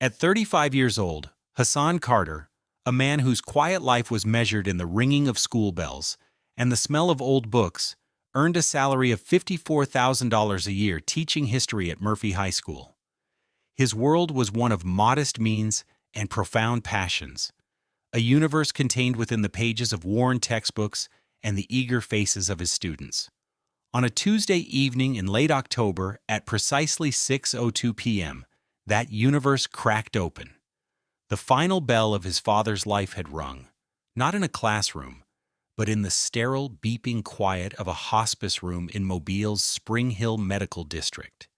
At 35 years old, Hassan Carter, a man whose quiet life was measured in the ringing of school bells and the smell of old books, earned a salary of $54,000 a year teaching history at Murphy High School. His world was one of modest means and profound passions, a universe contained within the pages of worn textbooks and the eager faces of his students. On a Tuesday evening in late October at precisely 6:02 p.m., that universe cracked open. The final bell of his father's life had rung, not in a classroom, but in the sterile, beeping quiet of a hospice room in Mobile's Spring Hill Medical District.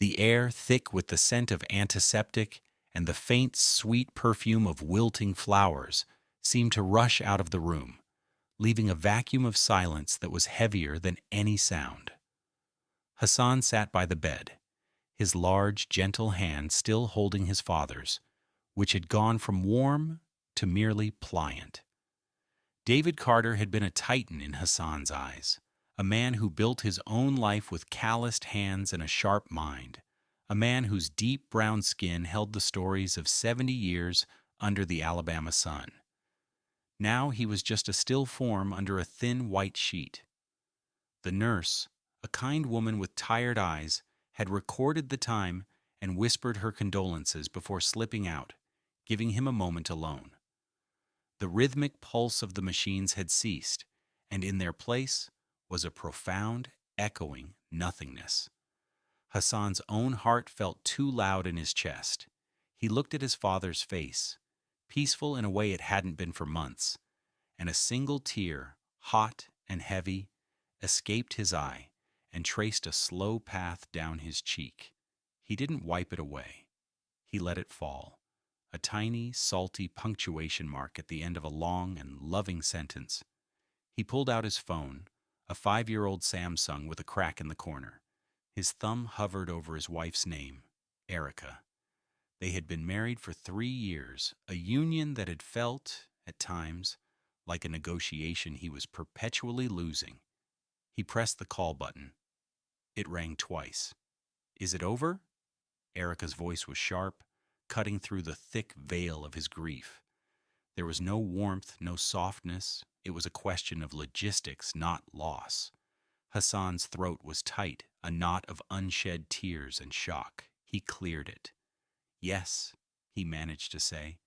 The air thick with the scent of antiseptic and the faint, sweet perfume of wilting flowers seemed to rush out of the room, leaving a vacuum of silence that was heavier than any sound. Hassan sat by the bed, his large, gentle hand still holding his father's, which had gone from warm to merely pliant. David Carter had been a titan in Hassan's eyes, a man who built his own life with calloused hands and a sharp mind, a man whose deep brown skin held the stories of 70 years under the Alabama sun. Now he was just a still form under a thin white sheet. The nurse, a kind woman with tired eyes, had recorded the time and whispered her condolences before slipping out, giving him a moment alone. The rhythmic pulse of the machines had ceased, and in their place was a profound, echoing nothingness. Hassan's own heart felt too loud in his chest. He looked at his father's face, peaceful in a way it hadn't been for months, and a single tear, hot and heavy, escaped his eye and traced a slow path down his cheek. He didn't wipe it away. He let it fall, a tiny, salty punctuation mark at the end of a long and loving sentence. He pulled out his phone, a 5-year-old Samsung with a crack in the corner. His thumb hovered over his wife's name, Erica. They had been married for 3 years, a union that had felt, at times, like a negotiation he was perpetually losing. He pressed the call button. It rang twice. "Is it over?" Erica's voice was sharp, cutting through the thick veil of his grief. There was no warmth, no softness. It was a question of logistics, not loss. Hassan's throat was tight, a knot of unshed tears and shock. He cleared it. "Yes," he managed to say,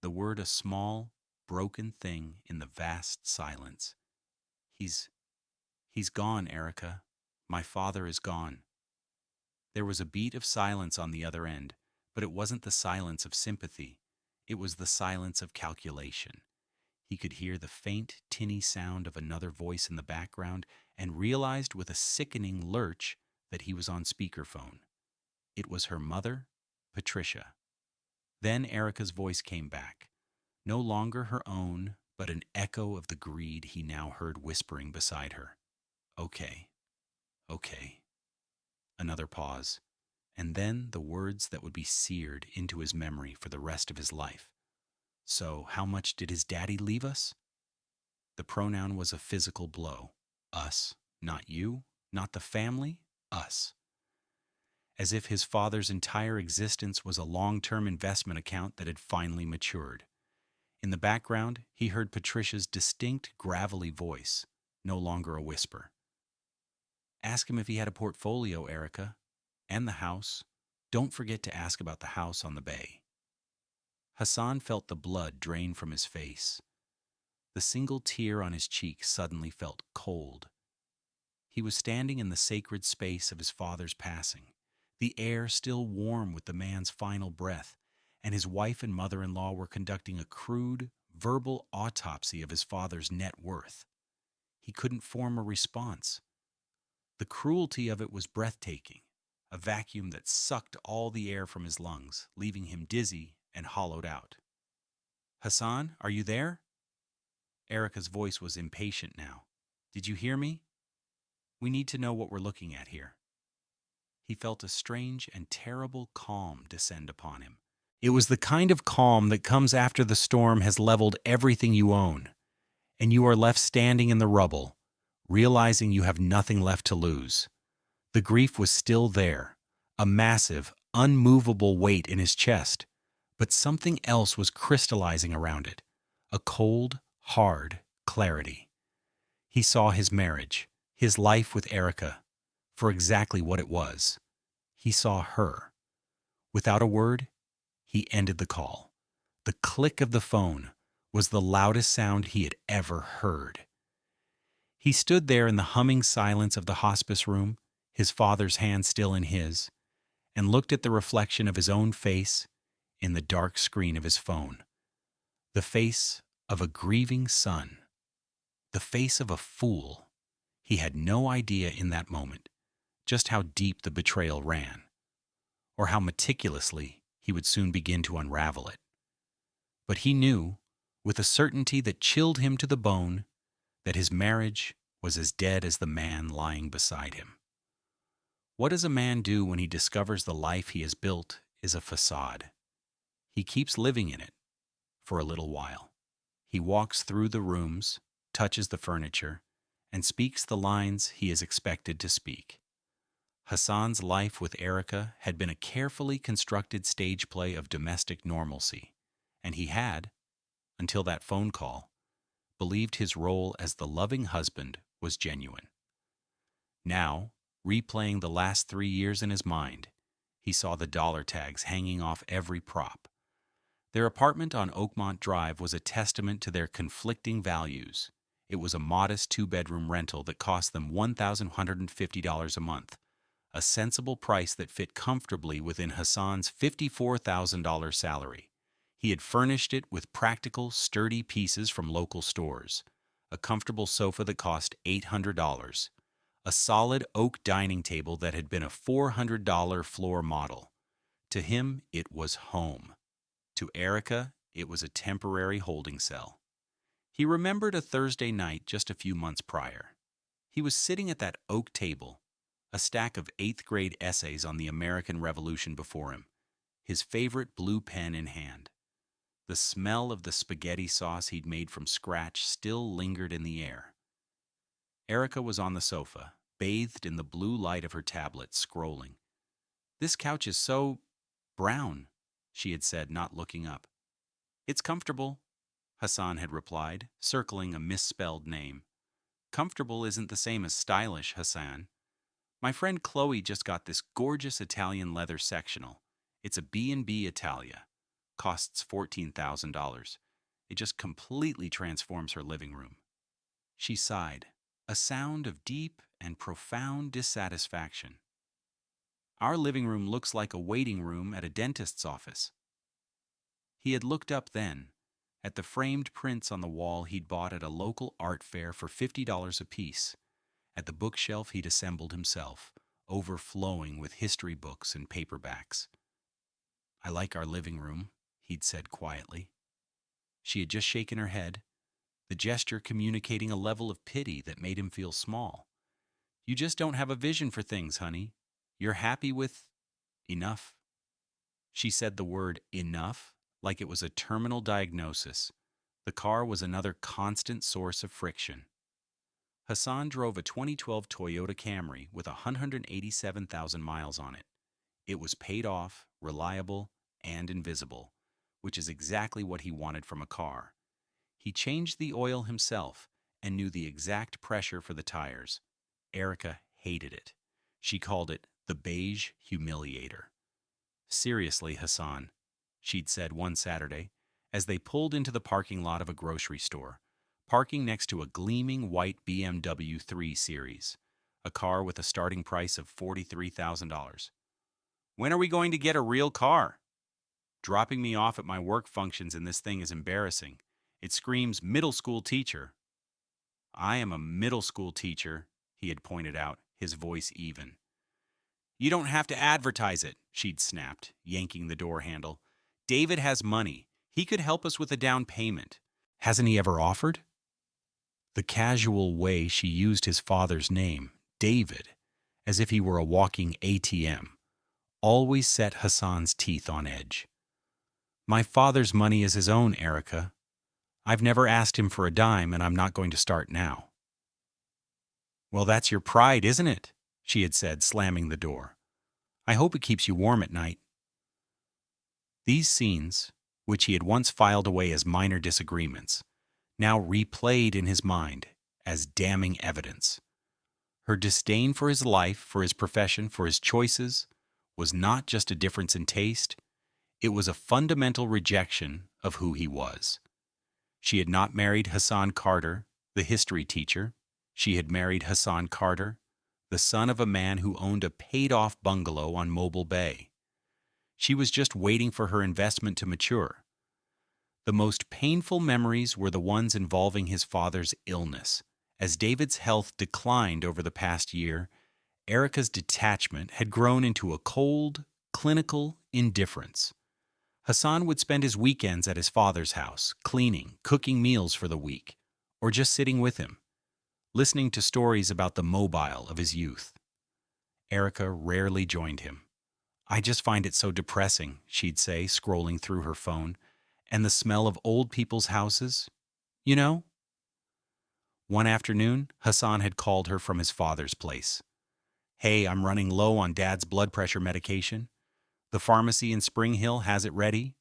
the word a small, broken thing in the vast silence. He's gone, Erica. My father is gone." There was a beat of silence on the other end, but it wasn't the silence of sympathy. It was the silence of calculation. He could hear the faint, tinny sound of another voice in the background and realized with a sickening lurch that he was on speakerphone. It was her mother, Patricia. Then Erica's voice came back, no longer her own, but an echo of the greed he now heard whispering beside her. Okay. Another pause, and then the words that would be seared into his memory for the rest of his life. "So, how much did his daddy leave us?" The pronoun was a physical blow. Us. Not you, not the family, us. As if his father's entire existence was a long-term investment account that had finally matured. In the background, he heard Patricia's distinct, gravelly voice, no longer a whisper. "Ask him if he had a portfolio, Erica. And the house. Don't forget to ask about the house on the bay." Hassan felt the blood drain from his face. The single tear on his cheek suddenly felt cold. He was standing in the sacred space of his father's passing, the air still warm with the man's final breath, and his wife and mother-in-law were conducting a crude, verbal autopsy of his father's net worth. He couldn't form a response. The cruelty of it was breathtaking, a vacuum that sucked all the air from his lungs, leaving him dizzy and hollowed out. "Hassan, are you there?" Erica's voice was impatient now. "Did you hear me? We need to know what we're looking at here." He felt a strange and terrible calm descend upon him. It was the kind of calm that comes after the storm has leveled everything you own, and you are left standing in the rubble, realizing you have nothing left to lose. The grief was still there, a massive, unmovable weight in his chest, But something else was crystallizing around it, a cold, hard clarity. He saw his marriage, his life with Erica, for exactly what it was. He saw her. Without a word, he ended the call. The click of the phone was the loudest sound he had ever heard. He stood there in the humming silence of the hospice room, his father's hand still in his, and looked at the reflection of his own face in the dark screen of his phone. The face of a grieving son. The face of a fool. He had no idea in that moment just how deep the betrayal ran, or how meticulously he would soon begin to unravel it. But he knew, with a certainty that chilled him to the bone, that his marriage was as dead as the man lying beside him. What does a man do when he discovers the life he has built is a facade? He keeps living in it for a little while. He walks through the rooms, touches the furniture, and speaks the lines he is expected to speak. Hassan's life with Erica had been a carefully constructed stage play of domestic normalcy, and he had, until that phone call, believed his role as the loving husband was genuine. Now, replaying the last 3 years in his mind, he saw the dollar tags hanging off every prop. Their apartment on Oakmont Drive was a testament to their conflicting values. It was a modest 2-bedroom rental that cost them $1,150 a month, a sensible price that fit comfortably within Hassan's $54,000 salary. He had furnished it with practical, sturdy pieces from local stores, a comfortable sofa that cost $800, a solid oak dining table that had been a $400 floor model. To him, it was home. To Erica, it was a temporary holding cell. He remembered a Thursday night just a few months prior. He was sitting at that oak table, a stack of 8th-grade essays on the American Revolution before him, his favorite blue pen in hand. The smell of the spaghetti sauce he'd made from scratch still lingered in the air. Erica was on the sofa, bathed in the blue light of her tablet, scrolling. "This couch is so brown," she had said, not looking up. "It's comfortable," Hassan had replied, circling a misspelled name. "Comfortable isn't the same as stylish, Hassan. My friend Chloe just got this gorgeous Italian leather sectional. It's a B&B Italia. Costs $14,000. It just completely transforms her living room." She sighed, a sound of deep and profound dissatisfaction. "Our living room looks like a waiting room at a dentist's office." He had looked up then, at the framed prints on the wall he'd bought at a local art fair for $50 apiece, at the bookshelf he'd assembled himself, overflowing with history books and paperbacks. "I like our living room," he'd said quietly. She had just shaken her head, the gesture communicating a level of pity that made him feel small. "You just don't have a vision for things, honey. You're happy with enough." She said the word enough like it was a terminal diagnosis. The car was another constant source of friction. Hassan drove a 2012 Toyota Camry with 187,000 miles on it. It was paid off, reliable, and invisible, which is exactly what he wanted from a car. He changed the oil himself and knew the exact pressure for the tires. Erica hated it. She called it the beige humiliator. "Seriously, Hassan," she'd said one Saturday, as they pulled into the parking lot of a grocery store, parking next to a gleaming white BMW 3 Series, a car with a starting price of $43,000. "When are we going to get a real car? Dropping me off at my work functions in this thing is embarrassing. It screams middle school teacher." "I am a middle school teacher," he had pointed out, his voice even. "You don't have to advertise it," she'd snapped, yanking the door handle. "David has money. He could help us with a down payment. Hasn't he ever offered?" The casual way she used his father's name, David, as if he were a walking ATM, always set Hassan's teeth on edge. "My father's money is his own, Erica. I've never asked him for a dime, and I'm not going to start now." "Well, that's your pride, isn't it?" she had said, slamming the door. "I hope it keeps you warm at night." These scenes, which he had once filed away as minor disagreements, now replayed in his mind as damning evidence. Her disdain for his life, for his profession, for his choices, was not just a difference in taste, it was a fundamental rejection of who he was. She had not married Hassan Carter, the history teacher. She had married Hassan Carter, the son of a man who owned a paid-off bungalow on Mobile Bay. She was just waiting for her investment to mature. The most painful memories were the ones involving his father's illness. As David's health declined over the past year, Erica's detachment had grown into a cold, clinical indifference. Hassan would spend his weekends at his father's house, cleaning, cooking meals for the week, or just sitting with him, listening to stories about the mobile of his youth. Erica rarely joined him. "I just find it so depressing," she'd say, scrolling through her phone, "and the smell of old people's houses, you know?" One afternoon, Hassan had called her from his father's place. "Hey, I'm running low on Dad's blood pressure medication. The pharmacy in Spring Hill has it ready.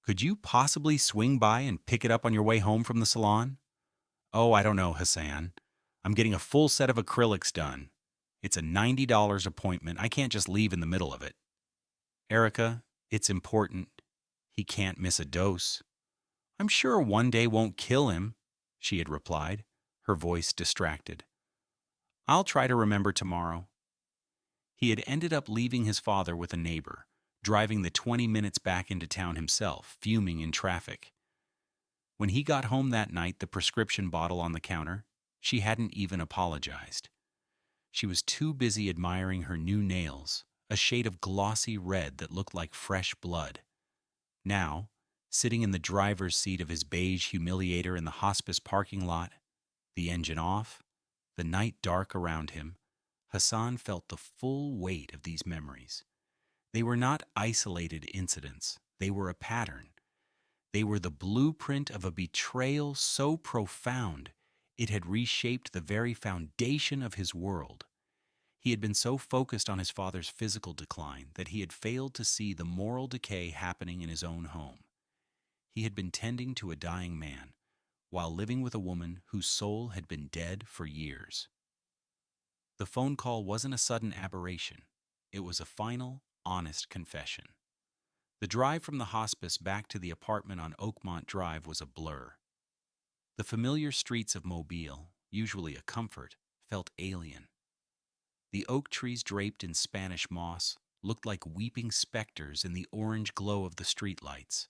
Could you possibly swing by and pick it up on your way home from the salon?" "Oh, I don't know, Hassan. I'm getting a full set of acrylics done. It's a $90 appointment. I can't just leave in the middle of it." "Erica, it's important. He can't miss a dose." "I'm sure one day won't kill him," she had replied, her voice distracted. "I'll try to remember tomorrow." He had ended up leaving his father with a neighbor, driving the 20 minutes back into town himself, fuming in traffic. When he got home that night, the prescription bottle on the counter, she hadn't even apologized. She was too busy admiring her new nails, a shade of glossy red that looked like fresh blood. Now, sitting in the driver's seat of his beige humiliator in the hospice parking lot, the engine off, the night dark around him, Hassan felt the full weight of these memories. They were not isolated incidents. They were a pattern. They were the blueprint of a betrayal so profound it had reshaped the very foundation of his world. He had been so focused on his father's physical decline that he had failed to see the moral decay happening in his own home. He had been tending to a dying man while living with a woman whose soul had been dead for years. The phone call wasn't a sudden aberration. It was a final, honest confession. The drive from the hospice back to the apartment on Oakmont Drive was a blur. The familiar streets of Mobile, usually a comfort, felt alien. The oak trees draped in Spanish moss looked like weeping specters in the orange glow of the streetlights.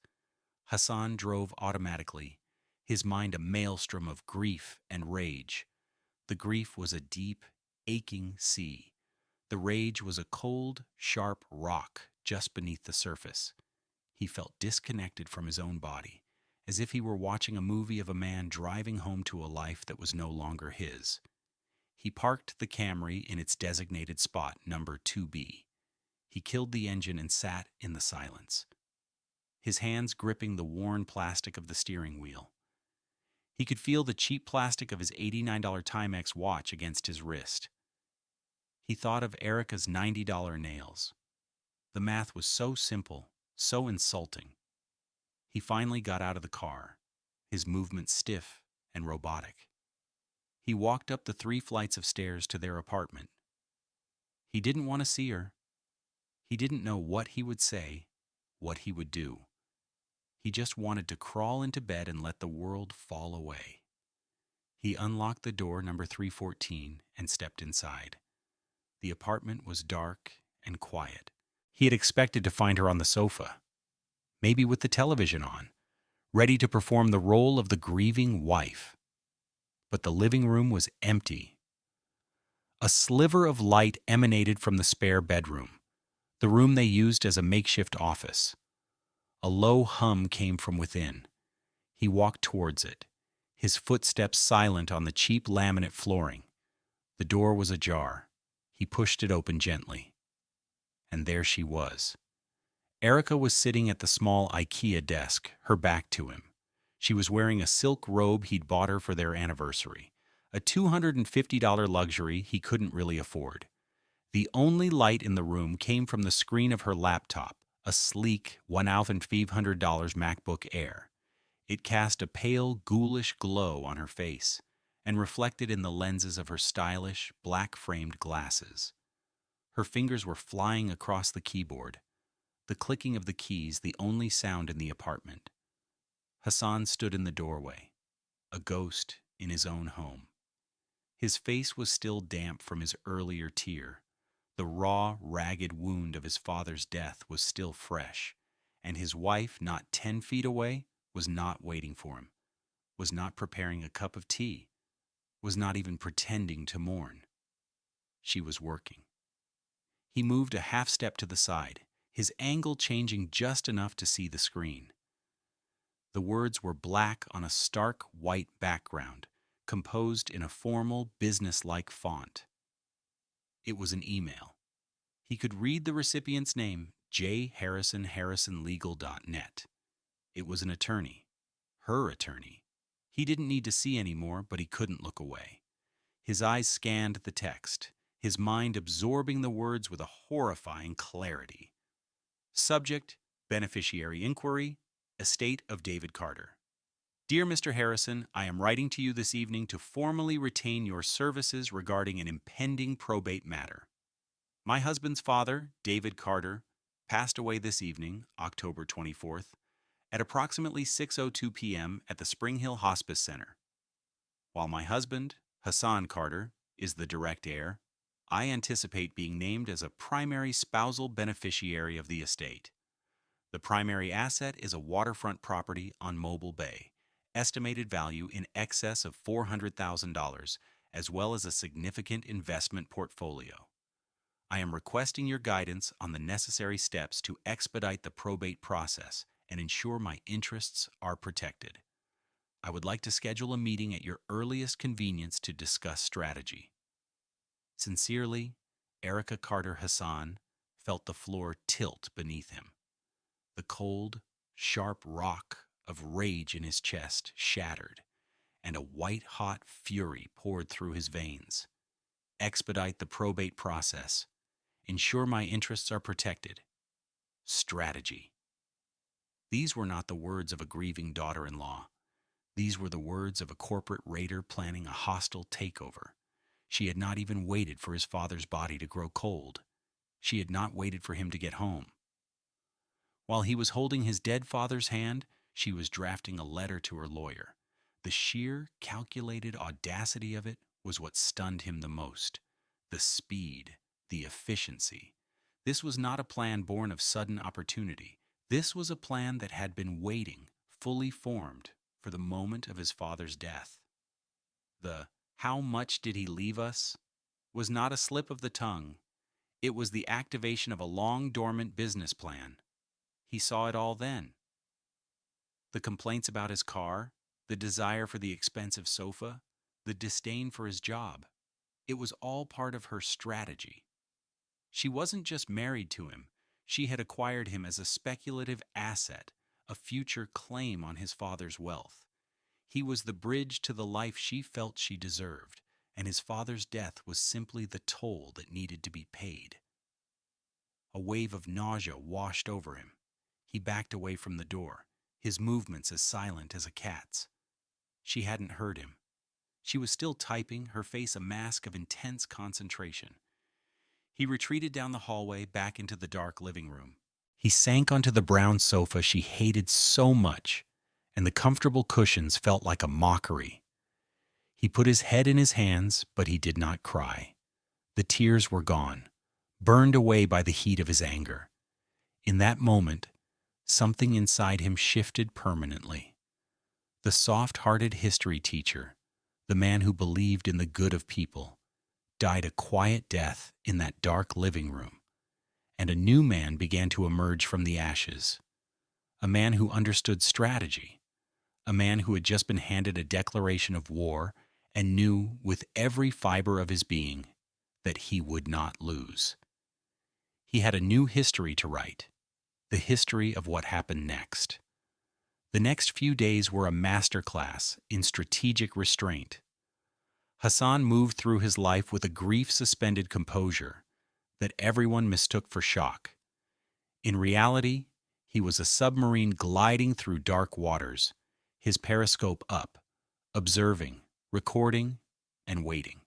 Hassan drove automatically, his mind a maelstrom of grief and rage. The grief was a deep, aching sea. The rage was a cold, sharp rock just beneath the surface. He felt disconnected from his own body, as if he were watching a movie of a man driving home to a life that was no longer his. He parked the Camry in its designated spot, number 2B. He killed the engine and sat in the silence, his hands gripping the worn plastic of the steering wheel. He could feel the cheap plastic of his $89 Timex watch against his wrist. He thought of Erica's $90 nails. The math was so simple, so insulting. He finally got out of the car, his movements stiff and robotic. He walked up the 3 flights of stairs to their apartment. He didn't want to see her. He didn't know what he would say, what he would do. He just wanted to crawl into bed and let the world fall away. He unlocked the door, number 314, and stepped inside. The apartment was dark and quiet. He had expected to find her on the sofa, maybe with the television on, ready to perform the role of the grieving wife. But the living room was empty. A sliver of light emanated from the spare bedroom, the room they used as a makeshift office. A low hum came from within. He walked towards it, his footsteps silent on the cheap laminate flooring. The door was ajar. He pushed it open gently. And there she was. Erica was sitting at the small IKEA desk, her back to him. She was wearing a silk robe he'd bought her for their anniversary, a $250 luxury he couldn't really afford. The only light in the room came from the screen of her laptop, a sleek $1,500 MacBook Air. It cast a pale, ghoulish glow on her face and reflected in the lenses of her stylish, black-framed glasses. Her fingers were flying across the keyboard, the clicking of the keys the only sound in the apartment. Hassan stood in the doorway, a ghost in his own home. His face was still damp from his earlier tear. The raw, ragged wound of his father's death was still fresh, and his wife, not 10 feet away, was not waiting for him, was not preparing a cup of tea, was not even pretending to mourn. She was working. He moved a half step to the side, his angle changing just enough to see the screen. The words were black on a stark white background, composed in a formal, business-like font. It was an email. He could read the recipient's name, jharrisonharrisonlegal.net. It was an attorney. Her attorney. He didn't need to see any more, but he couldn't look away. His eyes scanned the text, his mind absorbing the words with a horrifying clarity. Subject, beneficiary inquiry, estate of David Carter. Dear Mr. Harrison, I am writing to you this evening to formally retain your services regarding an impending probate matter. My husband's father, David Carter, passed away this evening, October 24th, at approximately 6:02 p.m. at the Spring Hill Hospice Center. While my husband, Hassan Carter, is the direct heir, I anticipate being named as a primary spousal beneficiary of the estate. The primary asset is a waterfront property on Mobile Bay, estimated value in excess of $400,000, as well as a significant investment portfolio. I am requesting your guidance on the necessary steps to expedite the probate process and ensure my interests are protected. I would like to schedule a meeting at your earliest convenience to discuss strategy. Sincerely, Erica Carter Hassan felt the floor tilt beneath him. The cold, sharp rock of rage in his chest shattered, and a white-hot fury poured through his veins. Expedite the probate process. Ensure my interests are protected. Strategy. These were not the words of a grieving daughter-in-law. These were the words of a corporate raider planning a hostile takeover. She had not even waited for his father's body to grow cold. She had not waited for him to get home. While he was holding his dead father's hand, she was drafting a letter to her lawyer. The sheer, calculated audacity of it was what stunned him the most. The speed, the efficiency. This was not a plan born of sudden opportunity. This was a plan that had been waiting, fully formed, for the moment of his father's death. The "how much did he leave us?" was not a slip of the tongue. It was the activation of a long-dormant business plan. He saw it all then. The complaints about his car, the desire for the expensive sofa, the disdain for his job. It was all part of her strategy. She wasn't just married to him. She had acquired him as a speculative asset, a future claim on his father's wealth. He was the bridge to the life she felt she deserved, and his father's death was simply the toll that needed to be paid. A wave of nausea washed over him. He backed away from the door, his movements as silent as a cat's. She hadn't heard him. She was still typing, her face a mask of intense concentration. He retreated down the hallway back into the dark living room. He sank onto the brown sofa she hated so much, and the comfortable cushions felt like a mockery. He put his head in his hands, but he did not cry. The tears were gone, burned away by the heat of his anger. In that moment, something inside him shifted permanently. The soft-hearted history teacher, the man who believed in the good of people, died a quiet death in that dark living room, and a new man began to emerge from the ashes. A man who understood strategy, a man who had just been handed a declaration of war and knew with every fiber of his being that he would not lose. He had a new history to write, the history of what happened next. The next few days were a masterclass in strategic restraint. Hassan moved through his life with a grief-suspended composure that everyone mistook for shock. In reality, he was a submarine gliding through dark waters, his periscope up, observing, recording, and waiting.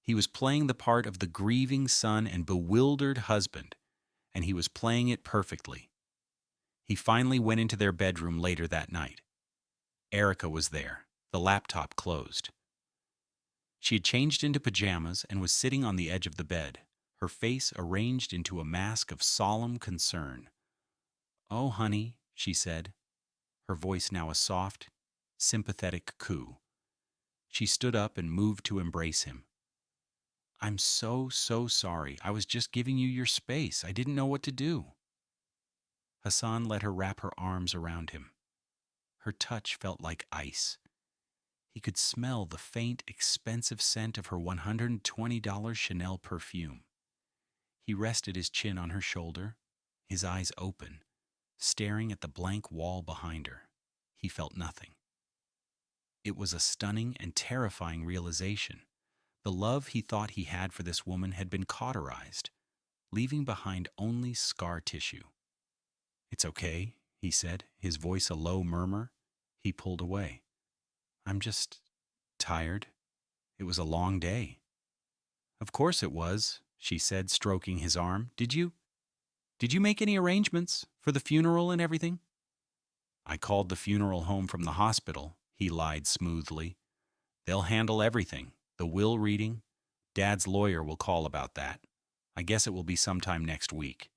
He was playing the part of the grieving son and bewildered husband, and he was playing it perfectly. He finally went into their bedroom later that night. Erica was there, the laptop closed. She had changed into pajamas and was sitting on the edge of the bed, her face arranged into a mask of solemn concern. "Oh, honey," she said, her voice now a soft, sympathetic coo. She stood up and moved to embrace him. "I'm so sorry. I was just giving you your space. I didn't know what to do." Hassan let her wrap her arms around him. Her touch felt like ice. He could smell the faint, expensive scent of her $120 Chanel perfume. He rested his chin on her shoulder, his eyes open, staring at the blank wall behind her. He felt nothing. It was a stunning and terrifying realization. The love he thought he had for this woman had been cauterized, leaving behind only scar tissue. "It's okay," he said, his voice a low murmur. He pulled away. "I'm just tired. It was a long day." "Of course it was," she said, stroking his arm. Did you make any arrangements for the funeral and everything?" "I called the funeral home from the hospital," he lied smoothly. "They'll handle everything. The will reading. Dad's lawyer will call about that. I guess it will be sometime next week."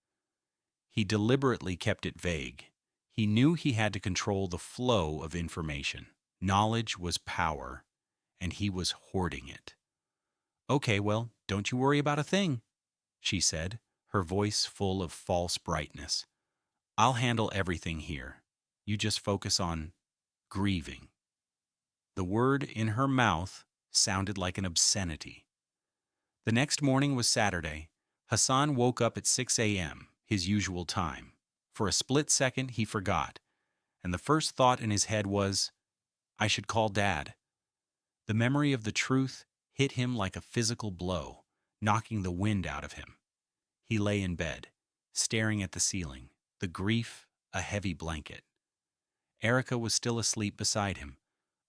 He deliberately kept it vague. He knew he had to control the flow of information. Knowledge was power, and he was hoarding it. "Okay, well, don't you worry about a thing," she said, her voice full of false brightness. "I'll handle everything here. You just focus on grieving." The word in her mouth sounded like an obscenity. The next morning was Saturday. Hassan woke up at 6 a.m., his usual time. For a split second, he forgot, and the first thought in his head was, "I should call Dad." The memory of the truth hit him like a physical blow, knocking the wind out of him. He lay in bed, staring at the ceiling, the grief a heavy blanket. Erica was still asleep beside him,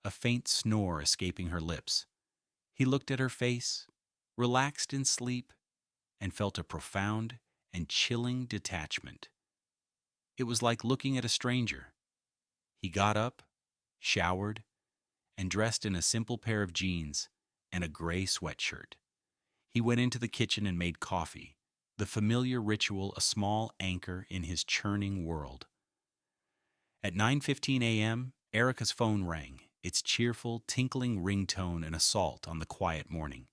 a faint snore escaping her lips. He looked at her face, relaxed in sleep, and felt a profound and chilling detachment. It was like looking at a stranger. He got up, showered, and dressed in a simple pair of jeans and a gray sweatshirt. He went into the kitchen and made coffee, the familiar ritual a small anchor in his churning world. At 9:15 a.m., Erica's phone rang, its cheerful, tinkling ringtone an assault on the quiet morning.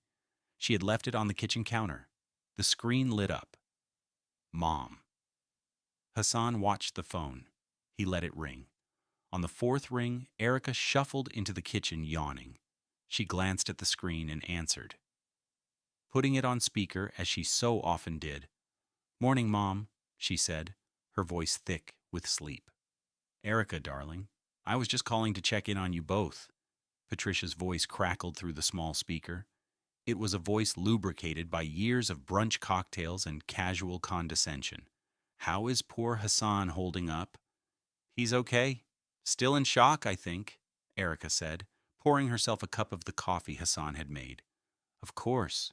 She had left it on the kitchen counter. The screen lit up. Mom. Hassan watched the phone. He let it ring. On the fourth ring, Erica shuffled into the kitchen, yawning. She glanced at the screen and answered, putting it on speaker as she so often did. "Morning, Mom," she said, her voice thick with sleep. "Erica, darling, I was just calling to check in on you both." Patricia's voice crackled through the small speaker. It was a voice lubricated by years of brunch cocktails and casual condescension. "How is poor Hassan holding up?" "He's okay. Still in shock, I think," Erica said, pouring herself a cup of the coffee Hassan had made. Of course.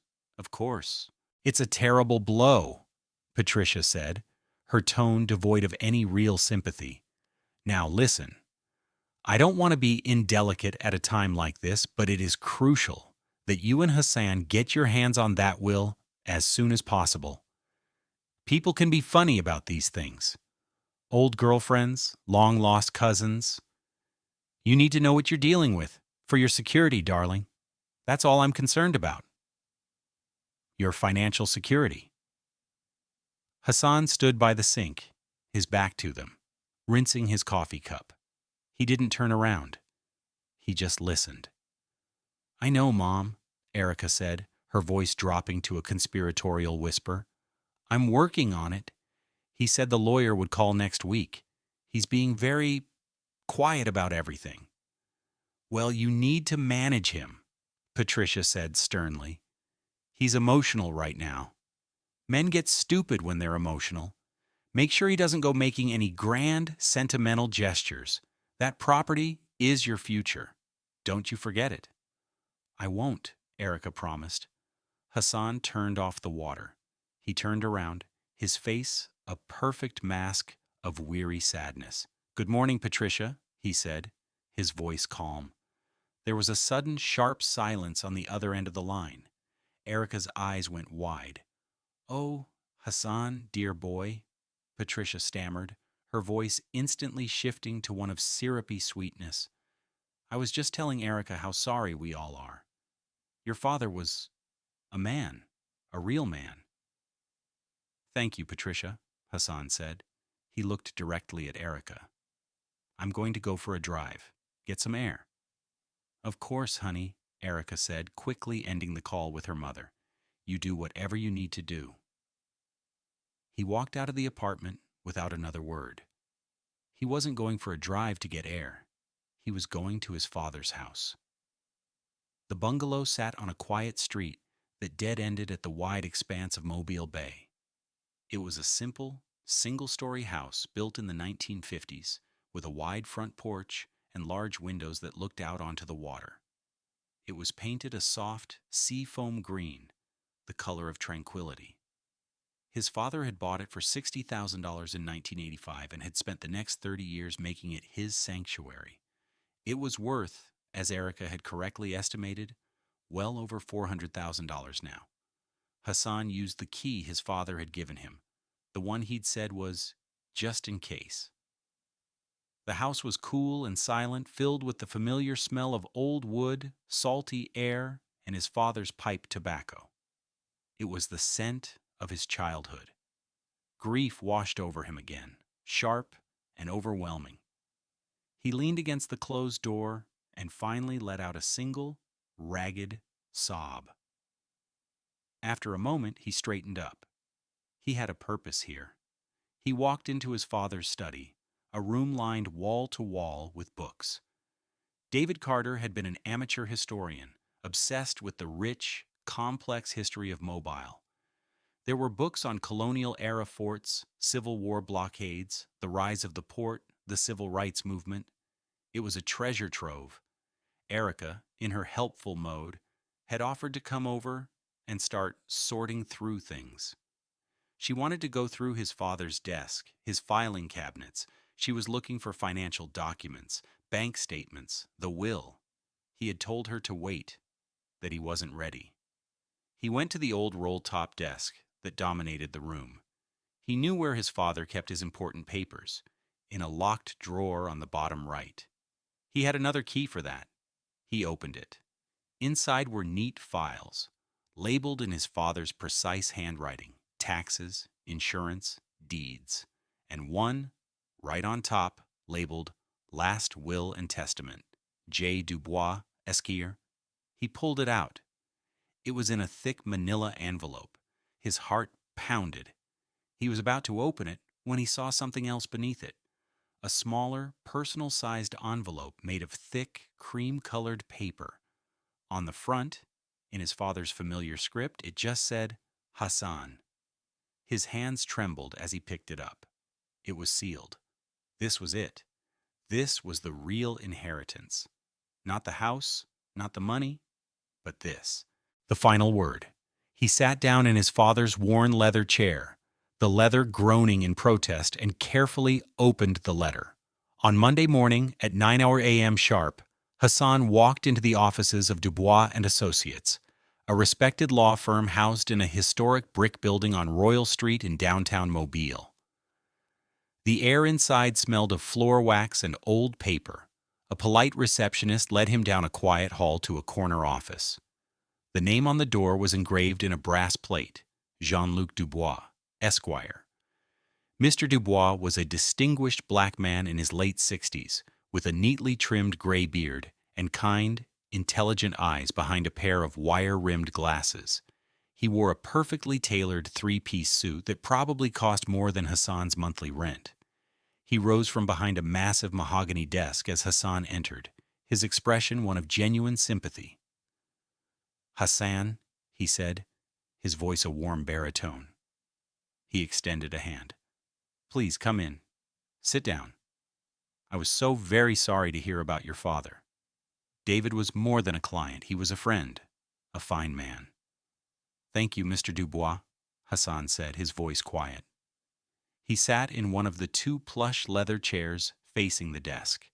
"It's a terrible blow," Patricia said, her tone devoid of any real sympathy. "Now listen. I don't want to be indelicate at a time like this, but it is crucial that you and Hassan get your hands on that will as soon as possible. People can be funny about these things. Old girlfriends, long-lost cousins. You need to know what you're dealing with, for your security, darling. That's all I'm concerned about. Your financial security." Hassan stood by the sink, his back to them, rinsing his coffee cup. He didn't turn around. He just listened. "I know, Mom," Erica said, her voice dropping to a conspiratorial whisper. "I'm working on it. He said the lawyer would call next week. He's being very quiet about everything." "Well, you need to manage him," Patricia said sternly. "He's emotional right now. Men get stupid when they're emotional. Make sure he doesn't go making any grand, sentimental gestures. That property is your future. Don't you forget it." "I won't," Erica promised. Hassan turned off the water. He turned around, his face a perfect mask of weary sadness. "Good morning, Patricia," he said, his voice calm. There was a sudden, sharp silence on the other end of the line. Erica's eyes went wide. "Oh, Hassan, dear boy," Patricia stammered, her voice instantly shifting to one of syrupy sweetness. "I was just telling Erica how sorry we all are. Your father was a man, a real man." "Thank you, Patricia," Hassan said. He looked directly at Erica. "I'm going to go for a drive. Get some air." "Of course, honey," Erica said, quickly ending the call with her mother. "You do whatever you need to do." He walked out of the apartment without another word. He wasn't going for a drive to get air. He was going to his father's house. The bungalow sat on a quiet street that dead-ended at the wide expanse of Mobile Bay. It was a simple, single-story house built in the 1950s, with a wide front porch and large windows that looked out onto the water. It was painted a soft, seafoam green, the color of tranquility. His father had bought it for $60,000 in 1985 and had spent the next 30 years making it his sanctuary. It was worth, as Erica had correctly estimated, well over $400,000 now. Hassan used the key his father had given him, the one he'd said was just in case. The house was cool and silent, filled with the familiar smell of old wood, salty air, and his father's pipe tobacco. It was the scent of his childhood. Grief washed over him again, sharp and overwhelming. He leaned against the closed door and finally let out a single, ragged sob. After a moment, he straightened up. He had a purpose here. He walked into his father's study, a room lined wall to wall with books. David Carter had been an amateur historian, obsessed with the rich, complex history of Mobile. There were books on colonial-era forts, Civil War blockades, the rise of the port, the civil rights movement. It was a treasure trove. Erica, in her helpful mode, had offered to come over and start sorting through things. She wanted to go through his father's desk, his filing cabinets. She was looking for financial documents, bank statements, the will. He had told her to wait, that he wasn't ready. He went to the old roll-top desk that dominated the room. He knew where his father kept his important papers, in a locked drawer on the bottom right. He had another key for that. He opened it. Inside were neat files, labeled in his father's precise handwriting: taxes, insurance, deeds, and one, right on top, labeled Last Will and Testament, J. Dubois, Esquire. He pulled it out. It was in a thick manila envelope. His heart pounded. He was about to open it when he saw something else beneath it. A smaller, personal-sized envelope made of thick, cream-colored paper. On the front, in his father's familiar script, it just said, Hassan. His hands trembled as he picked it up. It was sealed. This was it. This was the real inheritance. Not the house, not the money, but this. The final word. He sat down in his father's worn leather chair, the leather groaning in protest, and carefully opened the letter. On Monday morning at 9 a.m. sharp, Hassan walked into the offices of Dubois and Associates, a respected law firm housed in a historic brick building on Royal Street in downtown Mobile. The air inside smelled of floor wax and old paper. A polite receptionist led him down a quiet hall to a corner office. The name on the door was engraved in a brass plate, Jean-Luc Dubois, Esquire. Mr. Dubois was a distinguished black man in his late 60s, with a neatly trimmed gray beard and kind, intelligent eyes behind a pair of wire-rimmed glasses. He wore a perfectly tailored three-piece suit that probably cost more than Hassan's monthly rent. He rose from behind a massive mahogany desk as Hassan entered, his expression one of genuine sympathy. "Hassan," he said, his voice a warm baritone. He extended a hand. Please come in. Sit down. I was so very sorry to hear about your father. David was more than a client. He was a friend, a fine man. Thank you, Mr. Dubois, Hassan said, his voice quiet. He sat in one of the two plush leather chairs facing the desk.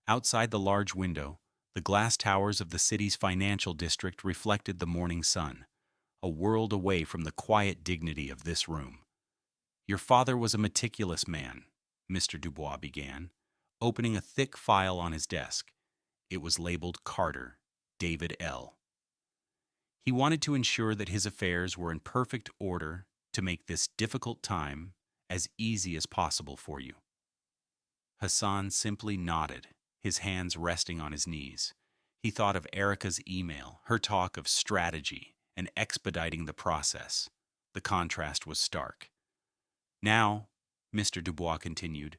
Outside the large window, the glass towers of the city's financial district reflected the morning sun, a world away from the quiet dignity of this room. Your father was a meticulous man, Mr. Dubois began, opening a thick file on his desk. It was labeled Carter, David L. He wanted to ensure that his affairs were in perfect order to make this difficult time as easy as possible for you. Hassan simply nodded, his hands resting on his knees. He thought of Erica's email, her talk of strategy and expediting the process. The contrast was stark. Now, Mr. Dubois continued,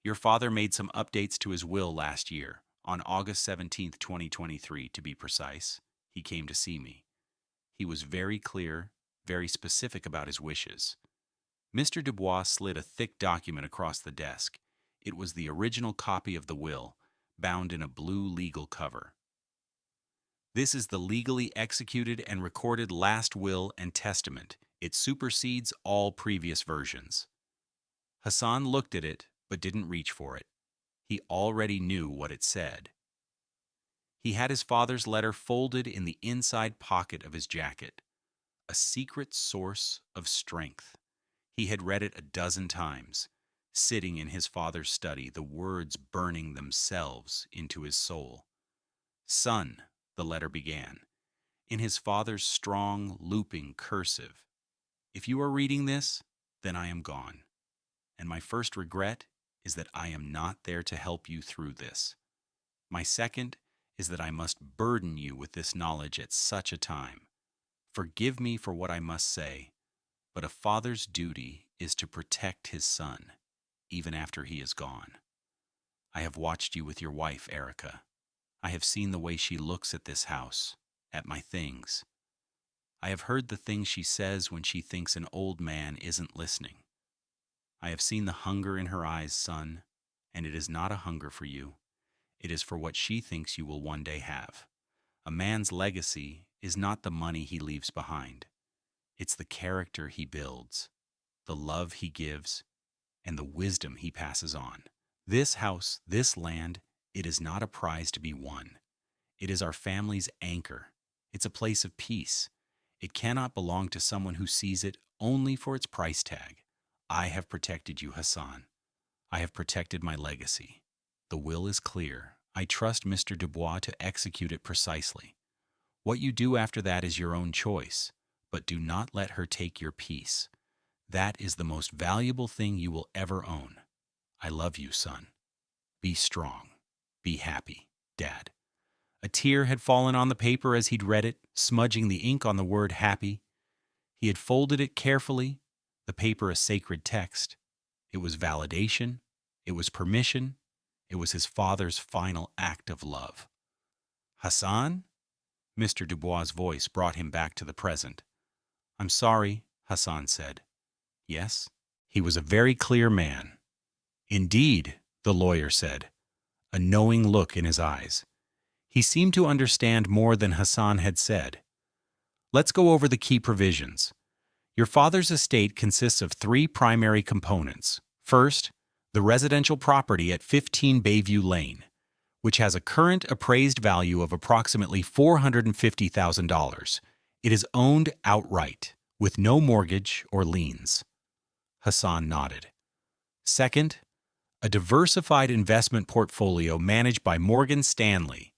your father made some updates to his will last year, on August 17, 2023, to be precise. He came to see me. He was very clear, very specific about his wishes. Mr. Dubois slid a thick document across the desk. It was the original copy of the will, bound in a blue legal cover. This is the legally executed and recorded last will and testament. It supersedes all previous versions. Hassan looked at it, but didn't reach for it. He already knew what it said. He had his father's letter folded in the inside pocket of his jacket, a secret source of strength. He had read it a dozen times, sitting in his father's study, the words burning themselves into his soul. Son, the letter began, in his father's strong, looping cursive. If you are reading this, then I am gone. And my first regret is that I am not there to help you through this. My second is that I must burden you with this knowledge at such a time. Forgive me for what I must say, but a father's duty is to protect his son, even after he is gone. I have watched you with your wife, Erica. I have seen the way she looks at this house, at my things. I have heard the things she says when she thinks an old man isn't listening. I have seen the hunger in her eyes, son, and it is not a hunger for you. It is for what she thinks you will one day have. A man's legacy is not the money he leaves behind. It's the character he builds, the love he gives, and the wisdom he passes on. This house, this land, it is not a prize to be won. It is our family's anchor. It's a place of peace. It cannot belong to someone who sees it only for its price tag. I have protected you, Hassan. I have protected my legacy. The will is clear. I trust Mr. Dubois to execute it precisely. What you do after that is your own choice, but do not let her take your peace. That is the most valuable thing you will ever own. I love you, son. Be strong. Be happy, Dad. A tear had fallen on the paper as he'd read it, smudging the ink on the word happy. He had folded it carefully, the paper a sacred text. It was validation. It was permission. It was his father's final act of love. Hassan? Mr. Dubois' voice brought him back to the present. I'm sorry, Hassan said. Yes, he was a very clear man. Indeed, the lawyer said, a knowing look in his eyes. He seemed to understand more than Hassan had said. Let's go over the key provisions. Your father's estate consists of three primary components. First, the residential property at 15 Bayview Lane, which has a current appraised value of approximately $450,000. It is owned outright, with no mortgage or liens. Hassan nodded. Second, a diversified investment portfolio managed by Morgan Stanley,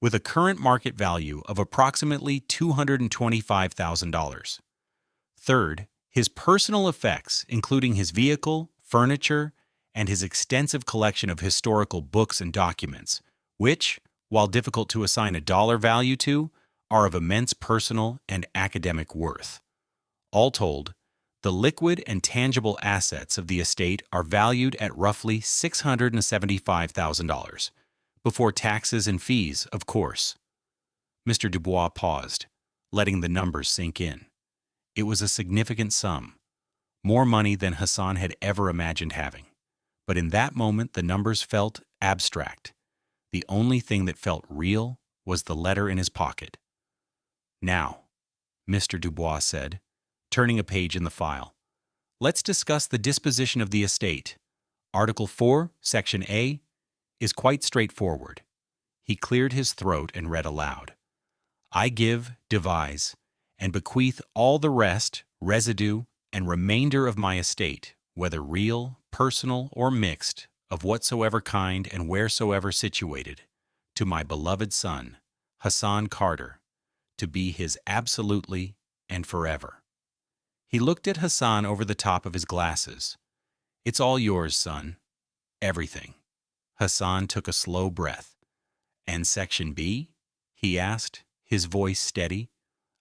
with a current market value of approximately $225,000. Third, his personal effects, including his vehicle, furniture, and his extensive collection of historical books and documents, which, while difficult to assign a dollar value to, are of immense personal and academic worth. All told, the liquid and tangible assets of the estate are valued at roughly $675,000, before taxes and fees, of course. Mr. Dubois paused, letting the numbers sink in. It was a significant sum, More money than Hassan had ever imagined having. But in that moment, the numbers felt abstract. The only thing that felt real was the letter in his pocket. "Now," Mr. Dubois said, turning a page in the file, "let's discuss the disposition of the estate. Article 4, Section A, is quite straightforward." He cleared his throat and read aloud. "I give, devise, and bequeath all the rest, residue, and remainder of my estate, whether real, personal, or mixed, of whatsoever kind and wheresoever situated, to my beloved son, Hassan Carter, to be his absolutely and forever." He looked at Hassan over the top of his glasses. "It's all yours, son. Everything." Hassan took a slow breath. "And Section B?" he asked, his voice steady.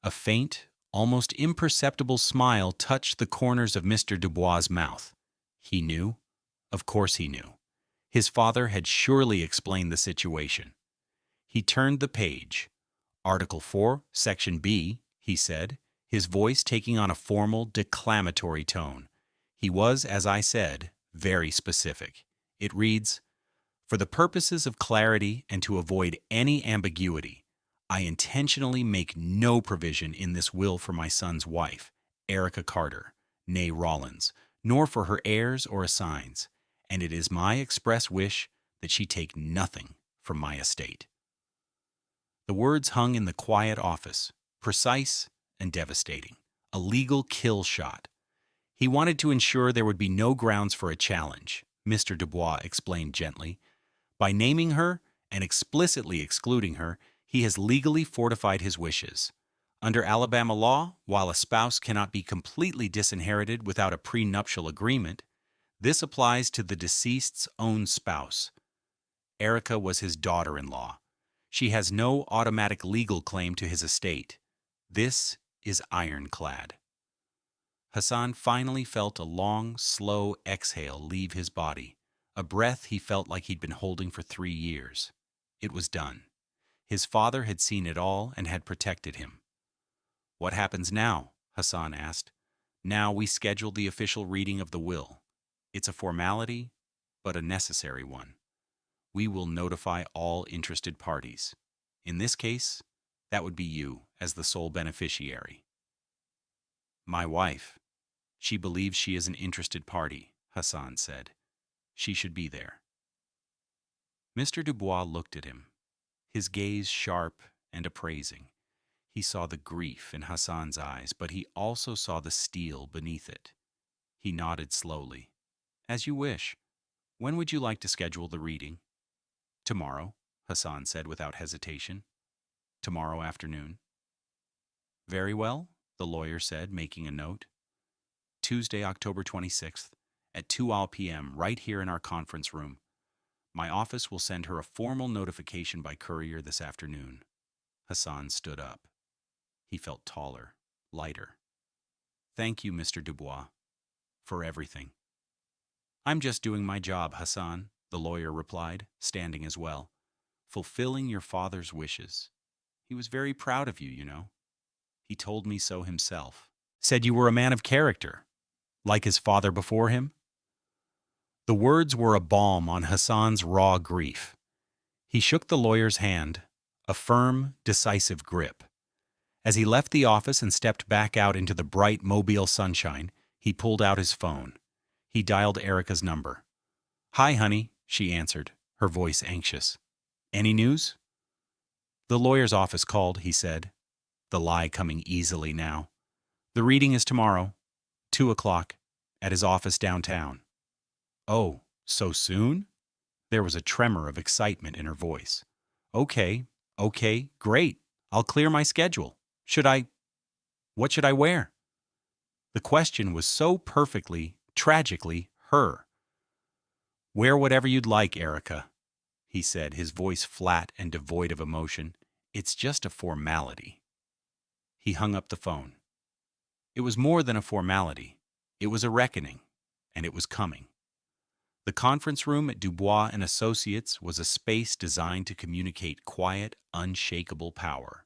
A faint, almost imperceptible smile touched the corners of Mr. Dubois' mouth. He knew. Of course he knew. His father had surely explained the situation. He turned the page. "Article 4, Section B," he said, his voice taking on a formal, declamatory tone. He was, as I said, very specific. It reads, "For the purposes of clarity and to avoid any ambiguity, I intentionally make no provision in this will for my son's wife, Erica Carter, née Rollins, nor for her heirs or assigns, and it is my express wish that she take nothing from my estate." The words hung in the quiet office, precise and devastating, a legal kill shot. He wanted to ensure there would be no grounds for a challenge, Mr. Dubois explained gently. By naming her and explicitly excluding her, he has legally fortified his wishes. Under Alabama law, while a spouse cannot be completely disinherited without a prenuptial agreement, this applies to the deceased's own spouse. Erica was his daughter-in-law. She has no automatic legal claim to his estate. This is ironclad. Hassan finally felt a long, slow exhale leave his body, a breath he felt like he'd been holding for 3 years. It was done. His father had seen it all and had protected him. "What happens now?" Hassan asked. "Now we schedule the official reading of the will. It's a formality, but a necessary one. We will notify all interested parties. In this case, that would be you as the sole beneficiary." "My wife. She believes she is an interested party," Hassan said. "She should be there." Mr. Dubois looked at him, his gaze sharp and appraising. He saw the grief in Hassan's eyes, but he also saw the steel beneath it. He nodded slowly. "As you wish. When would you like to schedule the reading?" "Tomorrow," Hassan said without hesitation. "Tomorrow afternoon." "Very well," the lawyer said, making a note. "Tuesday, October 26th, at 2 p.m., right here in our conference room. My office will send her a formal notification by courier this afternoon." Hassan stood up. He felt taller, lighter. "Thank you, Mr. Dubois, for everything." "I'm just doing my job, Hassan," the lawyer replied, standing as well. "Fulfilling your father's wishes. He was very proud of you, you know. He told me so himself. Said you were a man of character, like his father before him." The words were a balm on Hassan's raw grief. He shook the lawyer's hand, a firm, decisive grip. As he left the office and stepped back out into the bright Mobile sunshine, he pulled out his phone. He dialed Erica's number. "Hi, honey," she answered, her voice anxious. "Any news?" "The lawyer's office called," he said, the lie coming easily now. "The reading is tomorrow, 2 o'clock, at his office downtown." "Oh, so soon?" There was a tremor of excitement in her voice. Okay, great. I'll clear my schedule. What should I wear?" The question was so perfectly, tragically her. "Wear whatever you'd like, Erica," he said, his voice flat and devoid of emotion. "It's just a formality." He hung up the phone. It was more than a formality. It was a reckoning, and it was coming. The conference room at Dubois and Associates was a space designed to communicate quiet, unshakable power.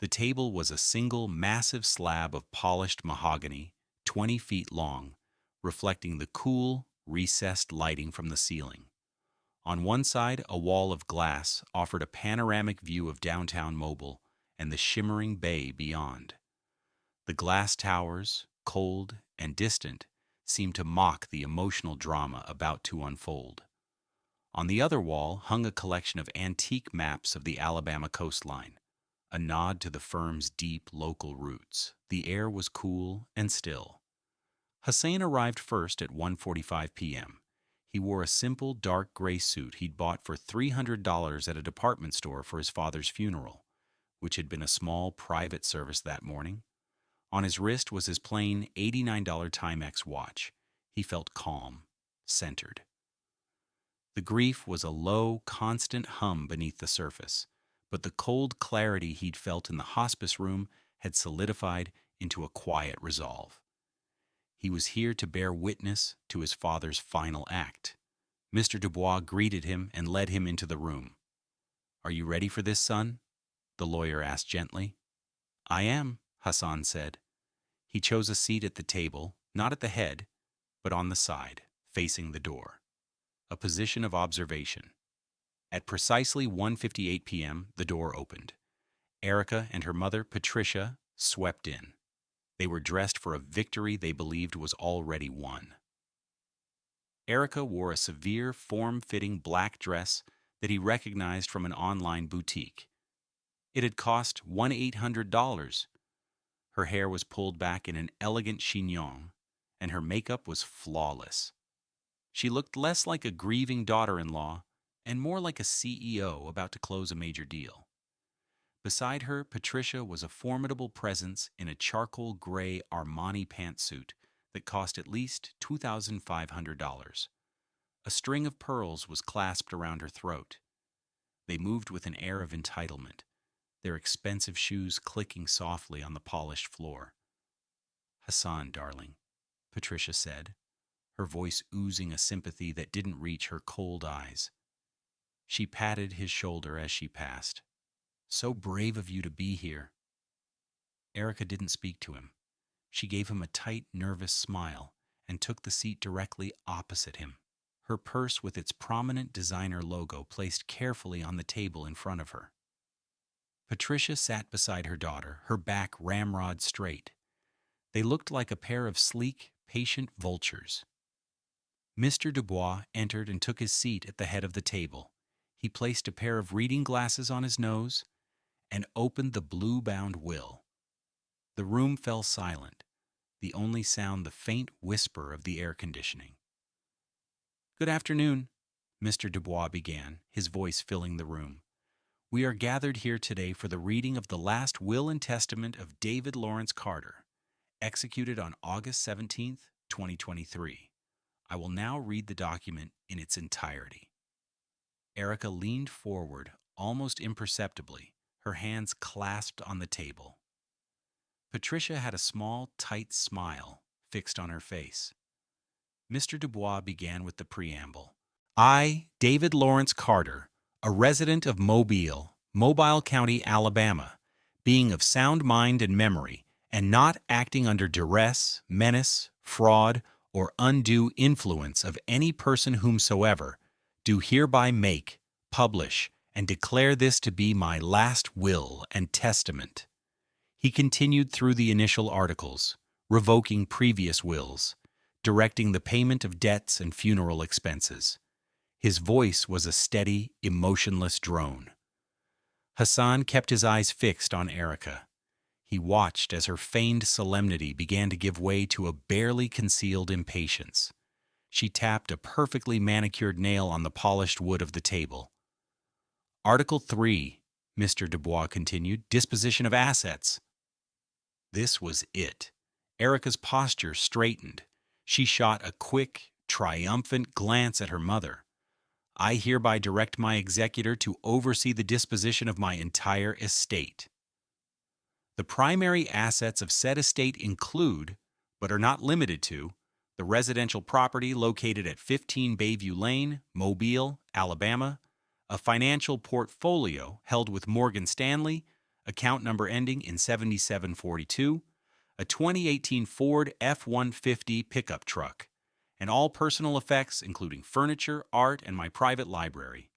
The table was a single massive slab of polished mahogany, 20 feet long, reflecting the cool, recessed lighting from the ceiling. On one side, a wall of glass offered a panoramic view of downtown Mobile and the shimmering bay beyond. The glass towers, cold and distant, seemed to mock the emotional drama about to unfold. On the other wall hung a collection of antique maps of the Alabama coastline, a nod to the firm's deep local roots. The air was cool and still. Hassan arrived first at 1:45 p.m. He wore a simple dark gray suit he'd bought for $300 at a department store for his father's funeral, which had been a small private service that morning. On his wrist was his plain $89 Timex watch. He felt calm, centered. The grief was a low, constant hum beneath the surface, but the cold clarity he'd felt in the hospice room had solidified into a quiet resolve. He was here to bear witness to his father's final act. Mr. Dubois greeted him and led him into the room. "Are you ready for this, son?" the lawyer asked gently. "I am," Hassan said. He chose a seat at the table, not at the head, but on the side, facing the door. A position of observation. At precisely 1:58 p.m., the door opened. Erica and her mother, Patricia, swept in. They were dressed for a victory they believed was already won. Erica wore a severe, form-fitting black dress that he recognized from an online boutique. It had cost $1,800. Her hair was pulled back in an elegant chignon, and her makeup was flawless. She looked less like a grieving daughter-in-law and more like a CEO about to close a major deal. Beside her, Patricia was a formidable presence in a charcoal gray Armani pantsuit that cost at least $2,500. A string of pearls was clasped around her throat. They moved with an air of entitlement, their expensive shoes clicking softly on the polished floor. "Hassan, darling," Patricia said, her voice oozing a sympathy that didn't reach her cold eyes. She patted his shoulder as she passed. "So brave of you to be here." Erica didn't speak to him. She gave him a tight, nervous smile and took the seat directly opposite him, her purse with its prominent designer logo placed carefully on the table in front of her. Patricia sat beside her daughter, her back ramrod straight. They looked like a pair of sleek, patient vultures. Mr. Dubois entered and took his seat at the head of the table. He placed a pair of reading glasses on his nose and opened the blue-bound will. The room fell silent, the only sound the faint whisper of the air conditioning. "Good afternoon," Mr. Dubois began, his voice filling the room. "We are gathered here today for the reading of the last will and testament of David Lawrence Carter, executed on August 17th, 2023. I will now read the document in its entirety." Erica leaned forward, almost imperceptibly, her hands clasped on the table. Patricia had a small, tight smile fixed on her face. Mr. Dubois began with the preamble. "I, David Lawrence Carter, a resident of Mobile County, Alabama, being of sound mind and memory, and not acting under duress, menace, fraud, or undue influence of any person whomsoever, do hereby make, publish, and declare this to be my last will and testament." He continued through the initial articles, revoking previous wills, directing the payment of debts and funeral expenses. His voice was a steady, emotionless drone. Hassan kept his eyes fixed on Erica. He watched as her feigned solemnity began to give way to a barely concealed impatience. She tapped a perfectly manicured nail on the polished wood of the table. "Article 3, Mr. Dubois continued, disposition of assets." This was it. Erica's posture straightened. She shot a quick, triumphant glance at her mother. "I hereby direct my executor to oversee the disposition of my entire estate. The primary assets of said estate include, but are not limited to, the residential property located at 15 Bayview Lane, Mobile, Alabama, a financial portfolio held with Morgan Stanley, account number ending in 7742, a 2018 Ford F-150 pickup truck, and all personal effects, including furniture, art, and my private library.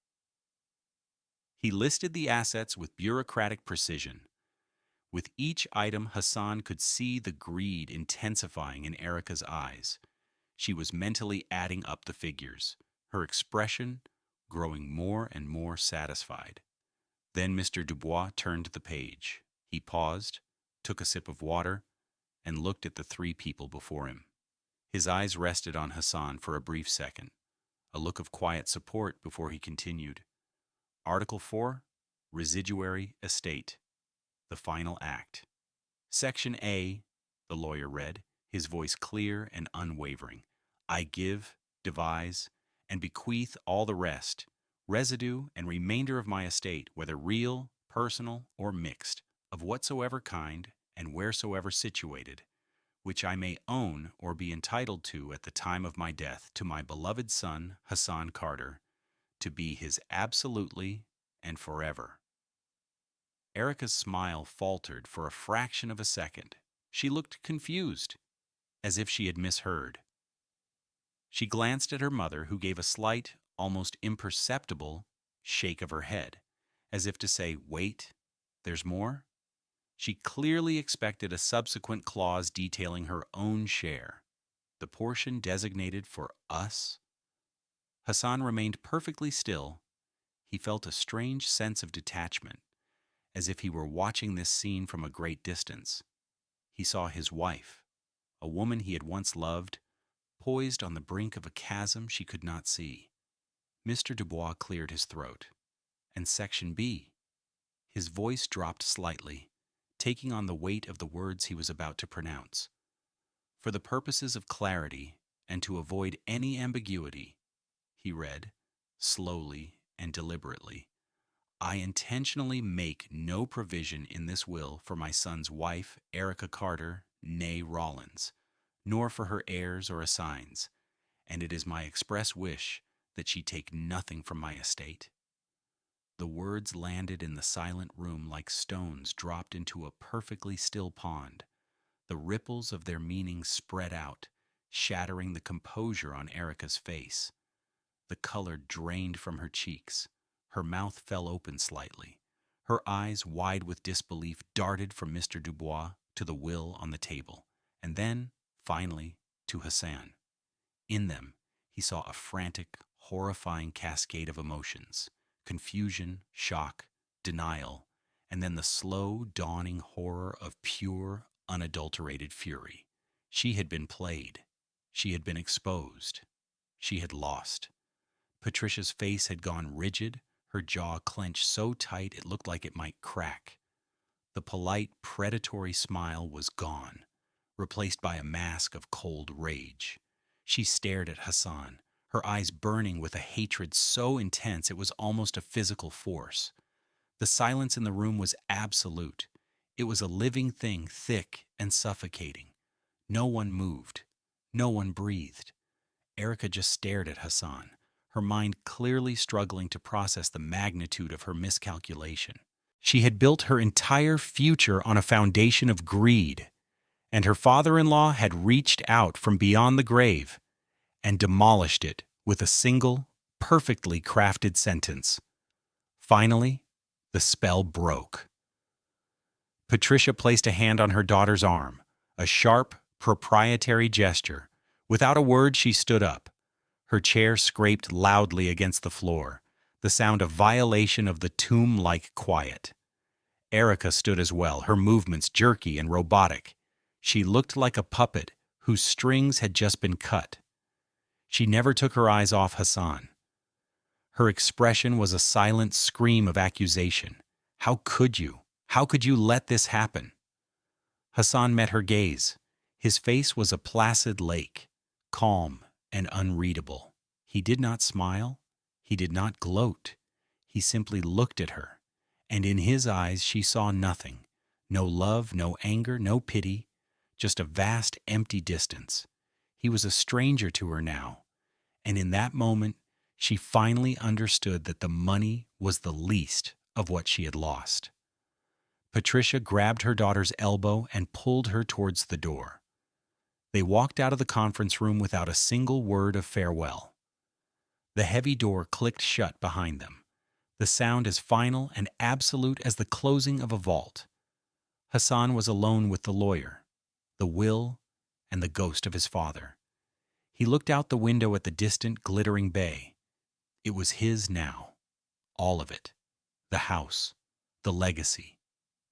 He listed the assets with bureaucratic precision. With each item, Hassan could see the greed intensifying in Erica's eyes. She was mentally adding up the figures, her expression growing more and more satisfied. Then Mr. Dubois turned the page. He paused, took a sip of water, and looked at the three people before him. His eyes rested on Hassan for a brief second, a look of quiet support before he continued. Article 4, Residuary Estate, the Final Act. Section A, the lawyer read, his voice clear and unwavering. I give, devise, and bequeath all the rest, residue and remainder of my estate, whether real, personal, or mixed, of whatsoever kind and wheresoever situated, which I may own or be entitled to at the time of my death, to my beloved son, Hassan Carter, to be his absolutely and forever. Erica's smile faltered for a fraction of a second. She looked confused, as if she had misheard. She glanced at her mother, who gave a slight, almost imperceptible shake of her head, as if to say, "Wait, there's more?" She clearly expected a subsequent clause detailing her own share, the portion designated for us. Hassan remained perfectly still. He felt a strange sense of detachment, as if he were watching this scene from a great distance. He saw his wife, a woman he had once loved, poised on the brink of a chasm she could not see. Mr. Dubois cleared his throat. And Section B. His voice dropped slightly, taking on the weight of the words he was about to pronounce. For the purposes of clarity and to avoid any ambiguity, he read, slowly and deliberately, I intentionally make no provision in this will for my son's wife, Erica Carter, née Rollins, nor for her heirs or assigns, and it is my express wish that she take nothing from my estate. The words landed in the silent room like stones dropped into a perfectly still pond. The ripples of their meaning spread out, shattering the composure on Erica's face. The color drained from her cheeks. Her mouth fell open slightly. Her eyes, wide with disbelief, darted from Mr. Dubois to the will on the table, and then, finally, to Hassan. In them, he saw a frantic, horrifying cascade of emotions: confusion, shock, denial, and then the slow, dawning horror of pure, unadulterated fury. She had been played. She had been exposed. She had lost. Patricia's face had gone rigid, her jaw clenched so tight it looked like it might crack. The polite, predatory smile was gone, replaced by a mask of cold rage. She stared at Hassan, her eyes burning with a hatred so intense it was almost a physical force. The silence in the room was absolute. It was a living thing, thick and suffocating. No one moved. No one breathed. Erica just stared at Hassan, her mind clearly struggling to process the magnitude of her miscalculation. She had built her entire future on a foundation of greed, and her father-in-law had reached out from beyond the grave and demolished it with a single, perfectly crafted sentence. Finally, the spell broke. Patricia placed a hand on her daughter's arm, a sharp, proprietary gesture. Without a word, she stood up. Her chair scraped loudly against the floor, the sound of violation of the tomb-like quiet. Erica stood as well, her movements jerky and robotic. She looked like a puppet whose strings had just been cut. She never took her eyes off Hassan. Her expression was a silent scream of accusation. How could you? How could you let this happen? Hassan met her gaze. His face was a placid lake, calm and unreadable. He did not smile. He did not gloat. He simply looked at her, and in his eyes she saw nothing. No love, no anger, no pity, just a vast, empty distance. He was a stranger to her now, and in that moment she finally understood that the money was the least of what she had lost. Patricia grabbed her daughter's elbow and pulled her towards the door. They walked out of the conference room without a single word of farewell. The heavy door clicked shut behind them, the sound as final and absolute as the closing of a vault. Hassan was alone with the lawyer, the will, and the ghost of his father. He looked out the window at the distant, glittering bay. It was his now. All of it. The house, the legacy,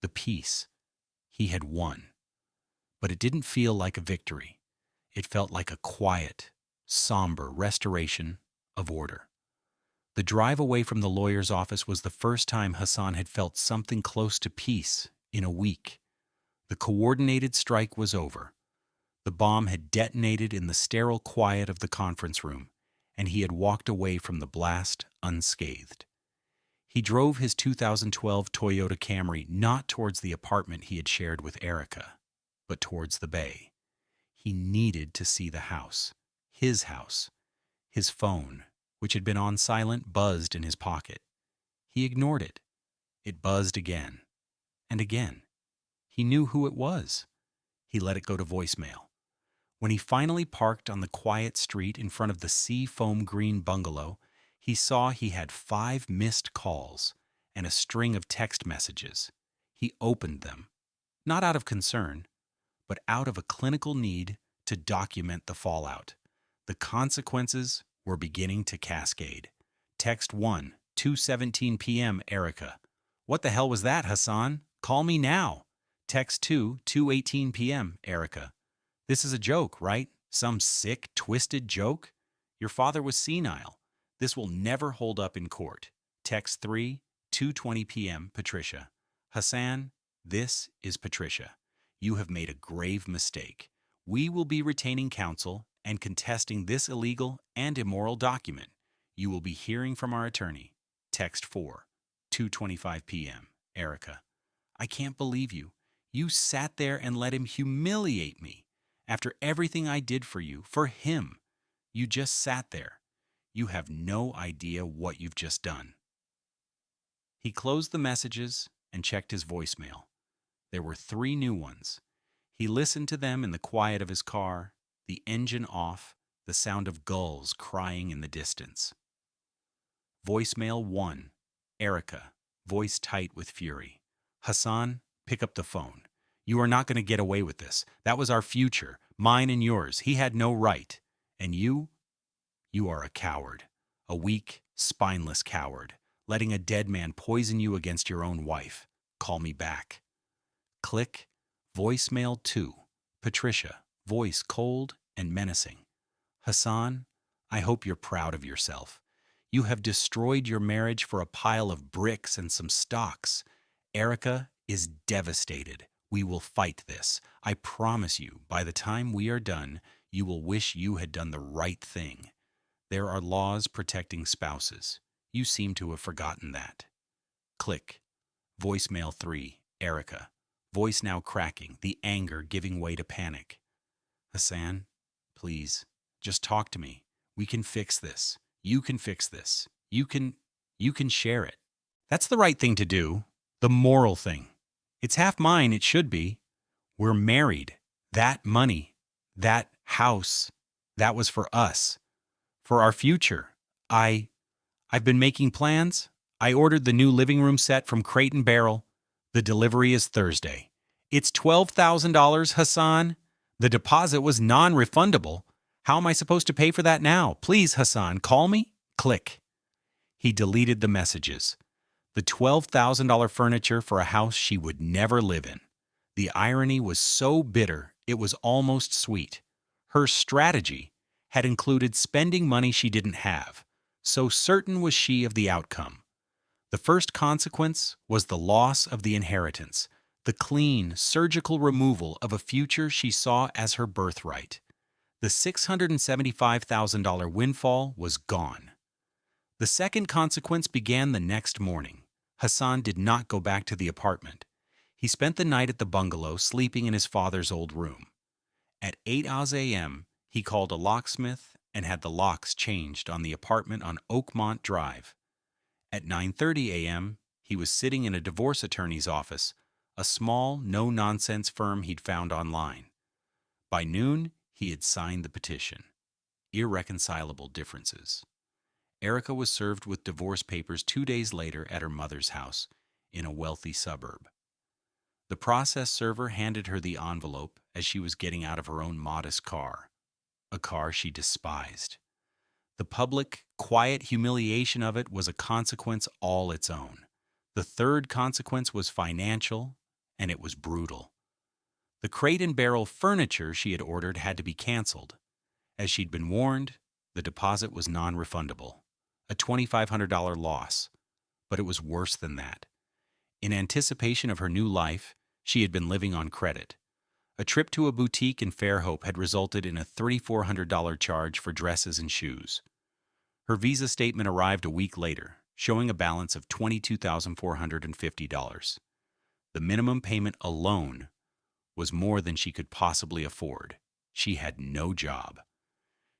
the peace. He had won. But it didn't feel like a victory. It felt like a quiet, somber restoration of order. The drive away from the lawyer's office was the first time Hassan had felt something close to peace in a week. The coordinated strike was over. The bomb had detonated in the sterile quiet of the conference room, and he had walked away from the blast unscathed. He drove his 2012 Toyota Camry not towards the apartment he had shared with Erica, but towards the bay. He needed to see the house. His house. His phone, which had been on silent, buzzed in his pocket. He ignored it. It buzzed again. And again. He knew who it was. He let it go to voicemail. When he finally parked on the quiet street in front of the sea foam green bungalow, he saw he had 5 missed calls and a string of text messages. He opened them, not out of concern, but out of a clinical need to document the fallout. The consequences were beginning to cascade. Text 1, 2:17 p.m. Erica. What the hell was that, Hassan? Call me now. Text 2, 2:18 p.m. Erica. This is a joke, right? Some sick, twisted joke? Your father was senile. This will never hold up in court. Text 3, 2:20 p.m. Patricia. Hassan, this is Patricia. You have made a grave mistake. We will be retaining counsel and contesting this illegal and immoral document. You will be hearing from our attorney. Text 4, 2:25 p.m. Erica. I can't believe you. You sat there and let him humiliate me. After everything I did for you, for him, you just sat there. You have no idea what you've just done. He closed the messages and checked his voicemail. There were 3 new ones. He listened to them in the quiet of his car, the engine off, the sound of gulls crying in the distance. Voicemail 1, Erica, voice tight with fury. Hassan, pick up the phone. You are not going to get away with this. That was our future, mine and yours. He had no right. And you are a coward, a weak, spineless coward, letting a dead man poison you against your own wife. Call me back. Click. Voicemail 2, Patricia, voice cold and menacing. Hassan, I hope you're proud of yourself. You have destroyed your marriage for a pile of bricks and some stocks. Erica is devastated. We will fight this. I promise you, by the time we are done, you will wish you had done the right thing. There are laws protecting spouses. You seem to have forgotten that. Click. Voicemail 3, Erica. Voice now cracking, the anger giving way to panic. Hassan, please, just talk to me. We can fix this. You can fix this. You can share it. That's the right thing to do. The moral thing. It's half mine, it should be. We're married. That money, that house, that was for us. For our future. I've been making plans. I ordered the new living room set from Crate and Barrel. The delivery is Thursday. It's $12,000, Hassan. The deposit was non-refundable. How am I supposed to pay for that now? Please, Hassan, call me. Click. He deleted the messages. The $12,000 furniture for a house she would never live in. The irony was so bitter, it was almost sweet. Her strategy had included spending money she didn't have. So certain was she of the outcome. The first consequence was the loss of the inheritance, the clean, surgical removal of a future she saw as her birthright. The $675,000 windfall was gone. The second consequence began the next morning. Hassan did not go back to the apartment. He spent the night at the bungalow, sleeping in his father's old room. At 8 a.m., he called a locksmith and had the locks changed on the apartment on Oakmont Drive. At 9:30 a.m., he was sitting in a divorce attorney's office, a small, no-nonsense firm he'd found online. By noon, he had signed the petition. Irreconcilable differences. Erica was served with divorce papers 2 days later at her mother's house in a wealthy suburb. The process server handed her the envelope as she was getting out of her own modest car, a car she despised. The public, quiet humiliation of it was a consequence all its own. The third consequence was financial, and it was brutal. The crate and barrel furniture she had ordered had to be canceled. As she'd been warned, the deposit was non-refundable, a $2,500 loss. But it was worse than that. In anticipation of her new life, she had been living on credit. A trip to a boutique in Fairhope had resulted in a $3,400 charge for dresses and shoes. Her visa statement arrived a week later, showing a balance of $22,450. The minimum payment alone was more than she could possibly afford. She had no job.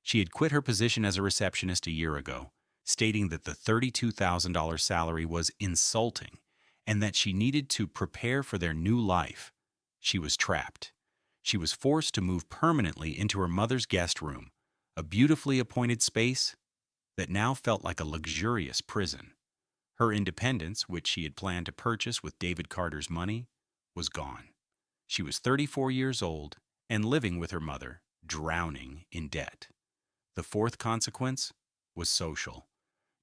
She had quit her position as a receptionist a year ago, stating that the $32,000 salary was insulting and that she needed to prepare for their new life. She was trapped. She was forced to move permanently into her mother's guest room, a beautifully appointed space that now felt like a luxurious prison. Her independence, which she had planned to purchase with David Carter's money, was gone. She was 34 years old and living with her mother, drowning in debt. The fourth consequence was social.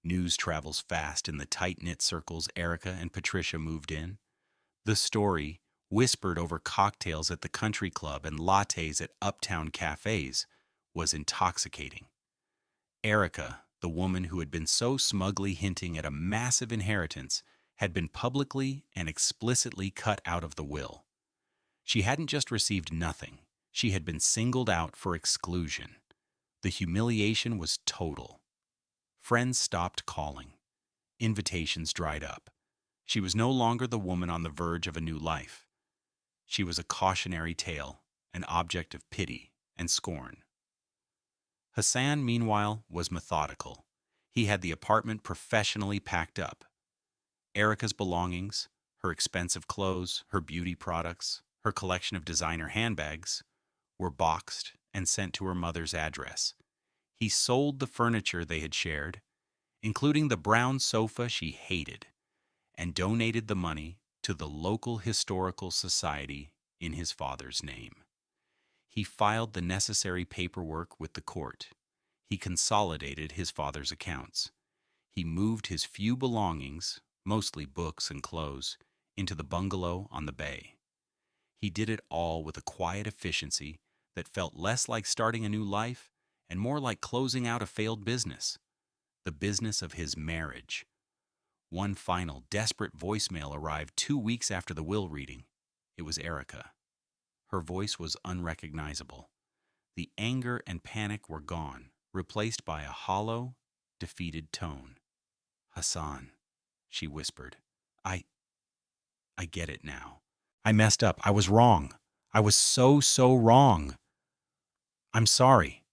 News travels fast in the tight-knit circles Erica and Patricia moved in. The story, whispered over cocktails at the country club and lattes at uptown cafes, was intoxicating. Erica, the woman who had been so smugly hinting at a massive inheritance, had been publicly and explicitly cut out of the will. She hadn't just received nothing, she had been singled out for exclusion. The humiliation was total. Friends stopped calling. Invitations dried up. She was no longer the woman on the verge of a new life. She was a cautionary tale, an object of pity and scorn. Hassan, meanwhile, was methodical. He had the apartment professionally packed up. Erica's belongings, her expensive clothes, her beauty products, her collection of designer handbags, were boxed and sent to her mother's address. He sold the furniture they had shared, including the brown sofa she hated, and donated the money to the local historical society in his father's name. He filed the necessary paperwork with the court. He consolidated his father's accounts. He moved his few belongings, mostly books and clothes, into the bungalow on the bay. He did it all with a quiet efficiency that felt less like starting a new life and more like closing out a failed business, the business of his marriage. One final, desperate voicemail arrived 2 weeks after the will reading. It was Erica. Her voice was unrecognizable. The anger and panic were gone, replaced by a hollow, defeated tone. "Hassan," she whispered. I get it now. I messed up. I was wrong. I was so wrong. I'm sorry.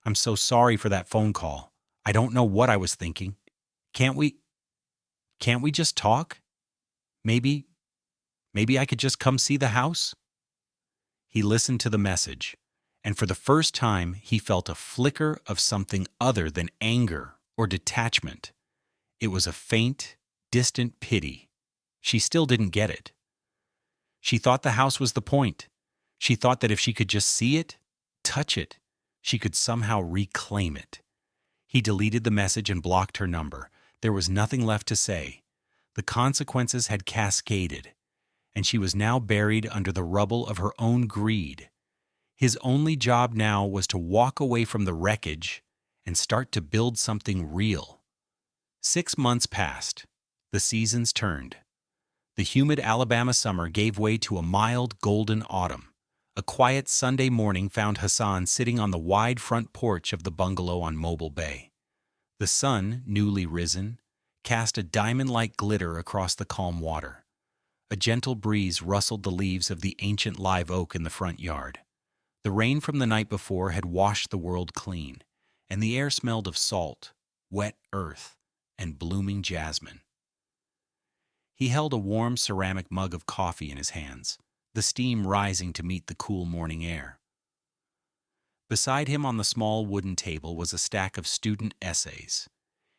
I'm so sorry for that phone call. I don't know what I was thinking. Can't we just talk? Maybe I could just come see the house?" He listened to the message, and for the first time he felt a flicker of something other than anger or detachment. It was a faint, distant pity. She still didn't get it. She thought the house was the point. She thought that if she could just see it, touch it, she could somehow reclaim it. He deleted the message and blocked her number. There was nothing left to say. The consequences had cascaded, and she was now buried under the rubble of her own greed. His only job now was to walk away from the wreckage and start to build something real. 6 months passed. The seasons turned. The humid Alabama summer gave way to a mild, golden autumn. A quiet Sunday morning found Hassan sitting on the wide front porch of the bungalow on Mobile Bay. The sun, newly risen, cast a diamond-like glitter across the calm water. A gentle breeze rustled the leaves of the ancient live oak in the front yard. The rain from the night before had washed the world clean, and the air smelled of salt, wet earth, and blooming jasmine. He held a warm ceramic mug of coffee in his hands, the steam rising to meet the cool morning air. Beside him on the small wooden table was a stack of student essays.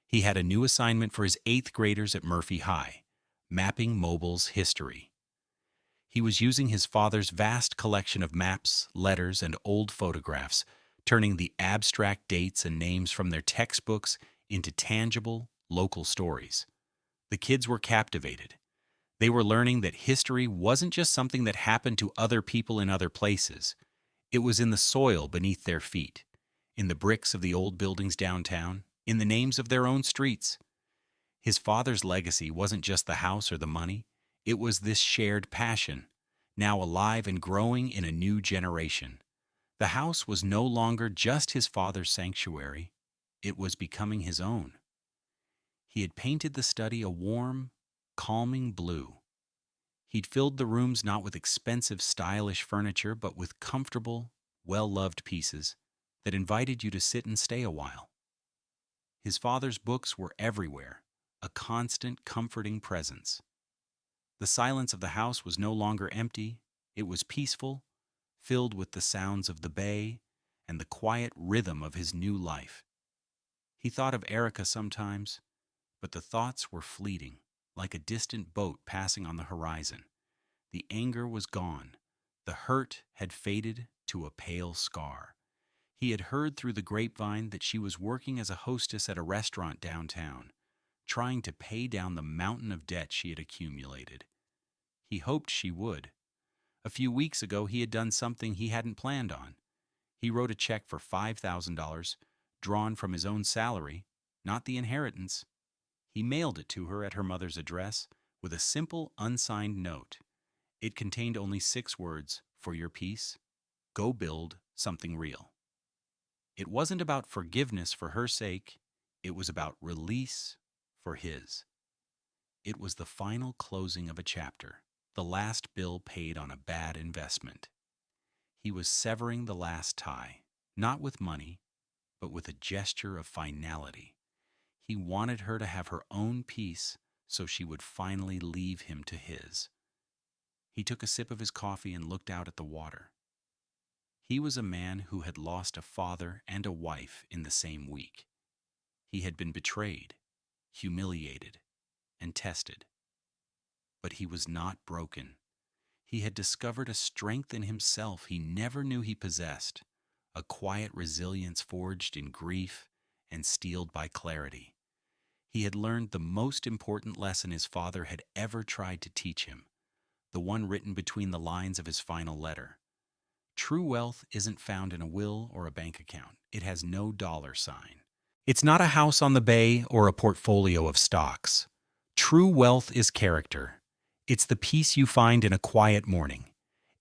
He had a new assignment for his 8th graders at Murphy High, mapping Mobile's history. He was using his father's vast collection of maps, letters, and old photographs, turning the abstract dates and names from their textbooks into tangible, local stories. The kids were captivated. They were learning that history wasn't just something that happened to other people in other places. It was in the soil beneath their feet, in the bricks of the old buildings downtown, in the names of their own streets. His father's legacy wasn't just the house or the money. It was this shared passion, now alive and growing in a new generation. The house was no longer just his father's sanctuary. It was becoming his own. He had painted the study a warm, calming blue. He'd filled the rooms not with expensive, stylish furniture, but with comfortable, well-loved pieces that invited you to sit and stay a while. His father's books were everywhere, a constant, comforting presence. The silence of the house was no longer empty. It was peaceful, filled with the sounds of the bay and the quiet rhythm of his new life. He thought of Erica sometimes, but the thoughts were fleeting, like a distant boat passing on the horizon. The anger was gone. The hurt had faded to a pale scar. He had heard through the grapevine that she was working as a hostess at a restaurant downtown, trying to pay down the mountain of debt she had accumulated. He hoped she would. A few weeks ago, he had done something he hadn't planned on. He wrote a check for $5,000, drawn from his own salary, not the inheritance. He mailed it to her at her mother's address with a simple, unsigned note. It contained only 6 words: "For your peace, go build something real." It wasn't about forgiveness for her sake. It was about release for his. It was the final closing of a chapter, the last bill paid on a bad investment. He was severing the last tie, not with money, but with a gesture of finality. He wanted her to have her own peace so she would finally leave him to his. He took a sip of his coffee and looked out at the water. He was a man who had lost a father and a wife in the same week. He had been betrayed, humiliated, and tested. But he was not broken. He had discovered a strength in himself he never knew he possessed, a quiet resilience forged in grief and steeled by clarity. He had learned the most important lesson his father had ever tried to teach him, the one written between the lines of his final letter. True wealth isn't found in a will or a bank account. It has no dollar sign. It's not a house on the bay or a portfolio of stocks. True wealth is character. It's the peace you find in a quiet morning.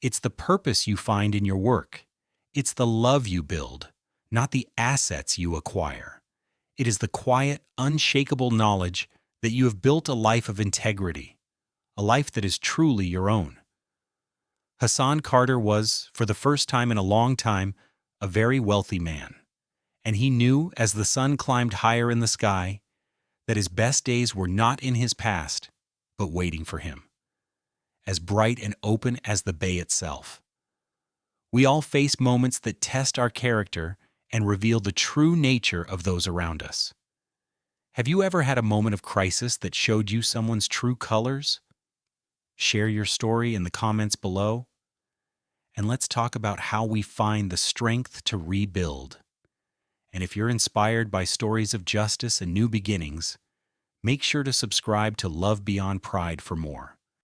It's the purpose you find in your work. It's the love you build, not the assets you acquire. It is the quiet, unshakable knowledge that you have built a life of integrity, a life that is truly your own. Hassan Carter was, for the first time in a long time, a very wealthy man. And he knew, as the sun climbed higher in the sky, that his best days were not in his past, but waiting for him, as bright and open as the bay itself. We all face moments that test our character and reveal the true nature of those around us. Have you ever had a moment of crisis that showed you someone's true colors? Share your story in the comments below, and let's talk about how we find the strength to rebuild. And if you're inspired by stories of justice and new beginnings, make sure to subscribe to Love Beyond Pride for more.